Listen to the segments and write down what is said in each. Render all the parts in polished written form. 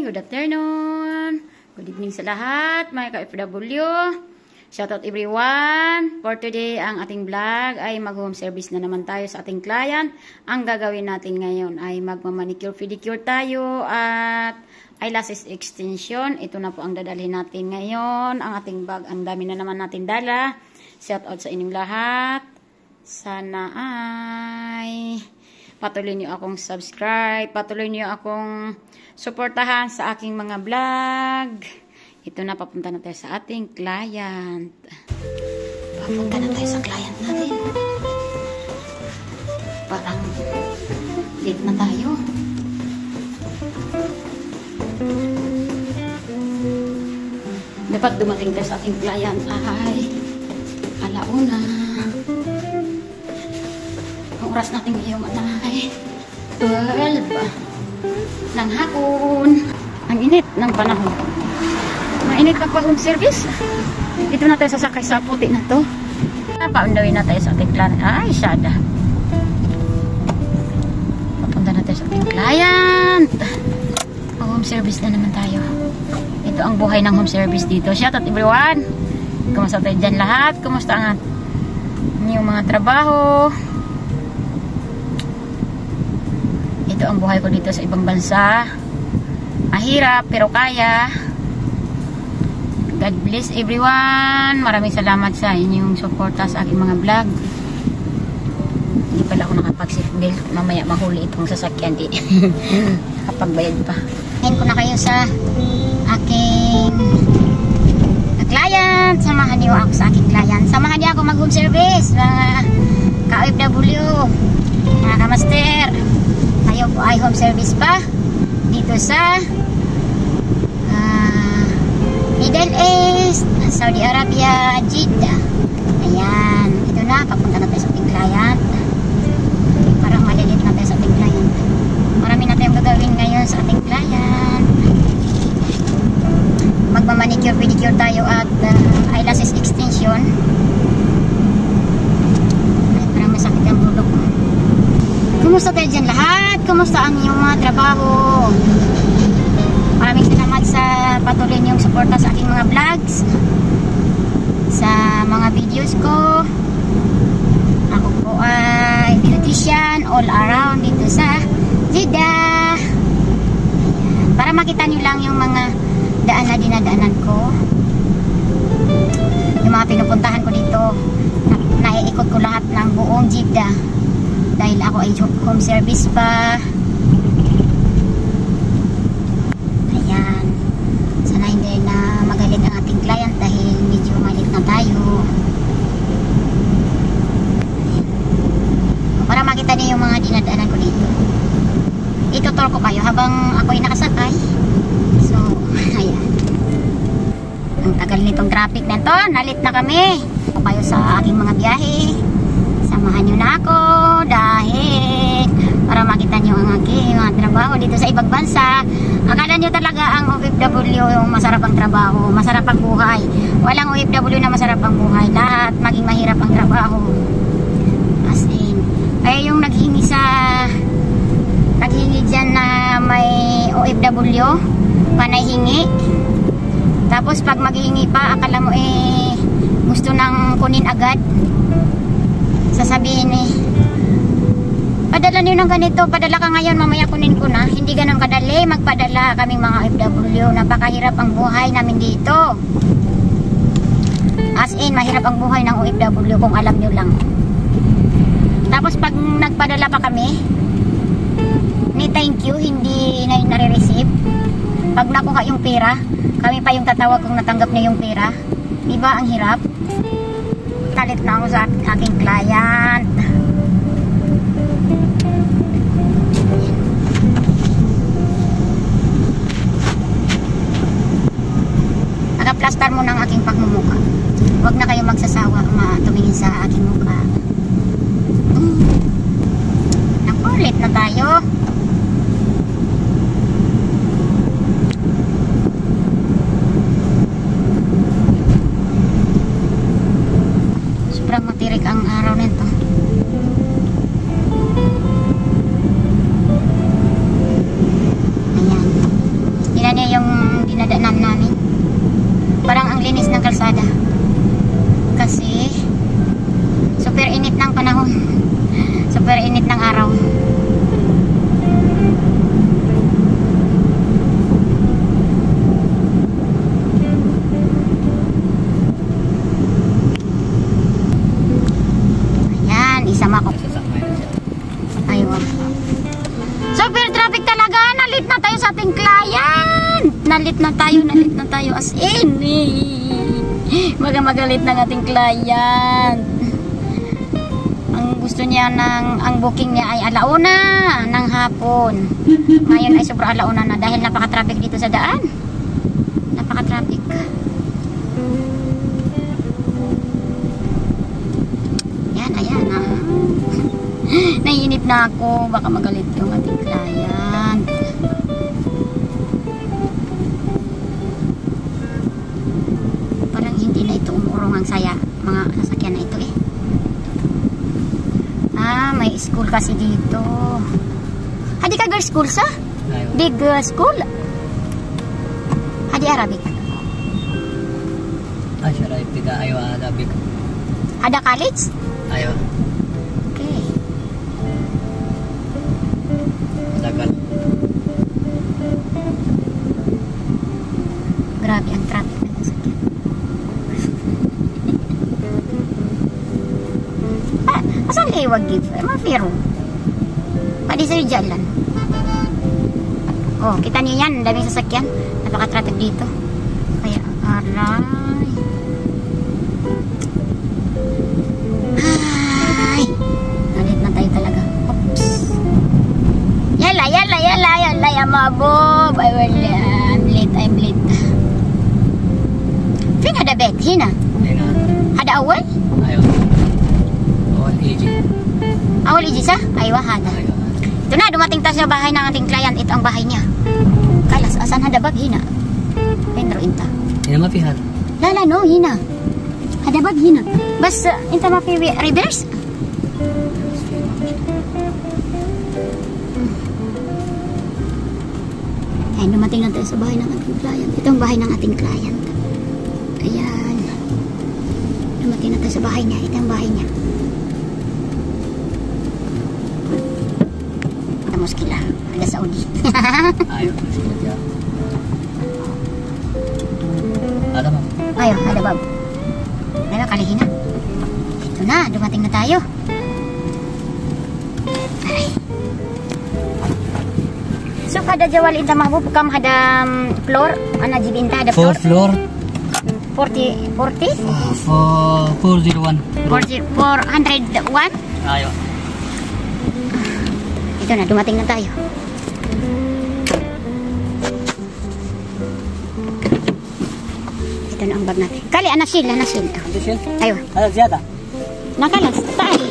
good afternoon, good evening sa lahat, mga ka-FW. Shoutout everyone. For today, ang ating vlog ay mag-home service na naman tayo sa ating client. Ang gagawin natin ngayon ay magmamanicure, pedicure tayo at eyelashes extension. Ito na po ang dadalhin natin ngayon. Ang ating bag, ang dami na naman natin dala. Shoutout sa inyong lahat. Sana ay patuloy niyo akong subscribe, patuloy niyo akong suportahan sa aking mga vlog. Ito na, papunta na tayo sa ating client. Papunta na tayo sa client natin. Parang late na tayo. Dapat dumating tayo sa ating client ay alauna. Ang oras natin ngayon ay 12 ng hapon. Ang init ng panahon. Mainit pa home service. Dito na tayo sasakay sa puti na to. Paundawin na tayo sa ating client. Ay, sada. Papunta na tayo sa ating client. Home service na naman tayo. Ito ang buhay ng home service dito. Shout out everyone. Kumusta tayo dyan lahat? Kumusta ang inyong mga trabaho? Ito ang buhay ko dito sa ibang bansa. Mahirap pero kaya. God bless everyone. Maraming salamat sa inyong suporta sa aking mga vlog. Hindi pala ako nakapag-seatbelt. Mamaya mahuli itong sasakyan din. Kapagbayad pa. Ngayon ko na kayo sa aking client. Samahan niyo ako sa aking client. Samahan niyo ako mag-home service. Mga ka-OFW, mga ka-master. Tayo po ay home service pa dito sa Middle East, Saudi Arabia, Jeddah. Ayan, ito na, papunta na tayo sa ating client. Parang malilit na tayo sa ating client. Marami na tayong gagawin ngayon sa ating client. Magmamanicure, pedicure tayo at eyelashes extension. Ay, parang masakit ang ulo ko. Kumusta tayo dyan lahat? Kumusta ang iyong mga trabaho? Maraming salamat sa patuloy niyong suporta sa aking mga vlogs, sa mga videos ko. Ako po ay beautician all around dito sa Jeddah. Para makita niyo lang yung mga daan na dinadaanan ko, yung mga pinupuntahan ko dito. Naiikot ko lahat ng buong Jeddah dahil ako ay home service pa. Hindi na magalit ang ating client dahil medyo malit na tayo. Para makita niyo yung mga dinadaanan ko dito. Itutur ko kayo habang ako'y nakasakay. So, ayan. Ang tagal nitong traffic na ito. Nalit na kami. O kayo sa aking mga biyahe. Samahan nyo na ako dahil para makita nyo ang aking mga trabaho dito sa ibang bansa. Akala nyo talaga ang OFW yung masarap ang trabaho, masarap ang buhay. Walang OFW na masarap ang buhay. Lahat maging mahirap ang trabaho. As in, ay yung naghingi dyan na may OFW, panay hingi. Tapos pag maghingi pa, akala mo gusto nang kunin agad. Sasabihin padala niyo ng ganito, padala ka ngayon, mamaya kunin ko na. Hindi ganun kadali magpadala kaming mga OFW. Napakahirap ang buhay namin dito. As in, mahirap ang buhay ng OFW kung alam nyo lang. Tapos pag nagpadala pa kami, ni thank you, hindi na nare-receive. Pag nakuha yung pera, kami pa yung tatawag kung natanggap niya yung pera. Diba ang hirap? Talit na ako sa aking client. Naka-plaster mo ng aking pagmumuka. Huwag na kayo magsasawa tumingin sa aking muka. Nakulit na tayo. Sobrang matirik ang araw nito. Ayan. kalsada. Kasi super init ng panahon. Super init ng araw. Ayan, isama ko. Ayun. Super traffic talaga. Nalit na tayo sa ating client. Nalit na tayo as in. Magalit ng ating client. Ang gusto niya ang booking niya ay alauna ng hapon. Ngayon ay sobra alauna na dahil napaka-traffic dito sa daan. Napaka-traffic. Yan, ayan ah. Naiinip na ako. Baka magalit yung ating client. Parang hindi na ito umurong ang saya. Mga sasakyan na ito eh. Ah, may school kasi dito. Hadi ka girls school sa? Di girls school? Hadi Arabic? Ah, syara ipida ayo Arabic. Ada college? Ayo. Okay. Dagal. Grabe ang traffic ng sasakyan. Asan liwag dito? Mafiro. Pwede sa'yo dyan lang. Oh, kita niyo yan. Daming sasakyan. Napaka-traffic dito. Kaya, aray. Ay. Nalit na tayo talaga. Oops. Yala. Ya mabob. I'm late. Fin ada bed. Hina. Hina. Ada awal? Ayo. Awal iji. Awal iji sa? Aywa hada. Ayo. Ito na, dumating tayo sa bahay ng ating client. Ito ang bahay niya. Kalas, asan hada bag? Hina. Pendro inta. Hina mapihan. Lala no, hina. Hada bag hina. Bas, inta mapi reverse. Ayan, dumating na tayo sa bahay ng ating client. Ito ang bahay ng ating client. Ayan. Dumating na tayo sa bahay niya. Ito ang bahay niya. Muskila. Ada Saudi. Ayo, muskila dia. Ada ma'am. Ayo, ada bab. Ayo, kalihin na. Ito na, dumating na tayo. Ay. So, kada jawal inta mahbub kam hada floor, ana jibinta ada floor. 4 floor. 40. 401. 401. Ayo. Ito na, dumating na tayo. Ito na ang bag natin. Kali, anasil. Anasil? Ayo. Ada ziyada? Nakalas, tayo.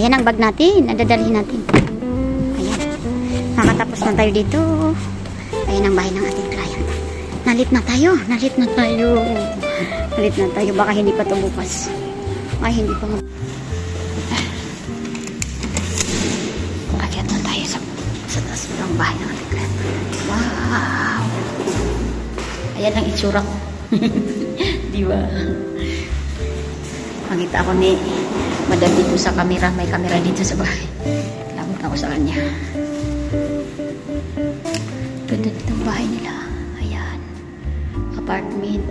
Ayan ang bag natin. Nadadalhin natin. Ayan. Nakatapos na tayo dito. Ayan ang bahay ng ating client. Nalit na tayo. Nalit na tayo. Baka hindi pa ito bukas. Ay, hindi pa nga. Akyat na tayo sa taas ng bahay ng ating client. Wow! Ayan ang itsura ko. Di ba? Makita ako ni Madam dito sa camera. May camera dito sa bahay. Labot ako sa kanya. Ganda dito ang bahay nila. Ayan. Apartment.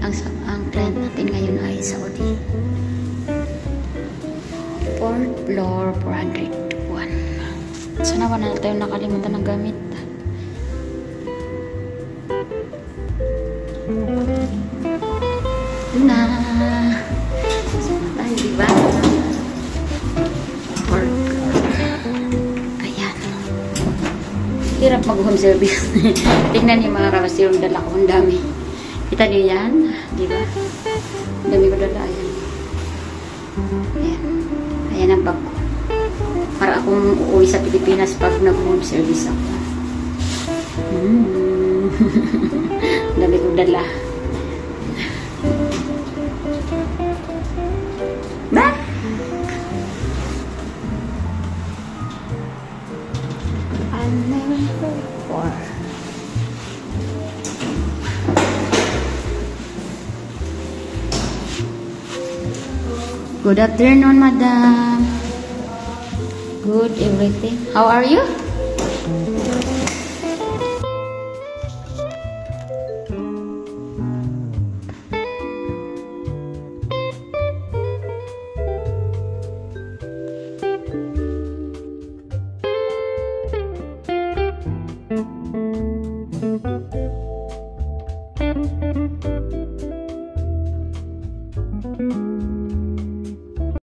Ang client natin ngayon ay Saudi. 4th floor, 401. Sana wala na tayo nakalimutan ng gamit. Na. Sana tayo, diba? Ayan. Hirap mag-home service. Tingnan niyo mga kamas yung dala ko. Ang dami. Kita niyo yan? Diba? Ang dami ko dala. Ayan. Ayan. Ayan ang bag ko. Para akong uuwi sa Pilipinas pag nag-home service ako. Ang dami ko dala. Ba? I'll never fall. Good afternoon, madam. Good everything. How are you?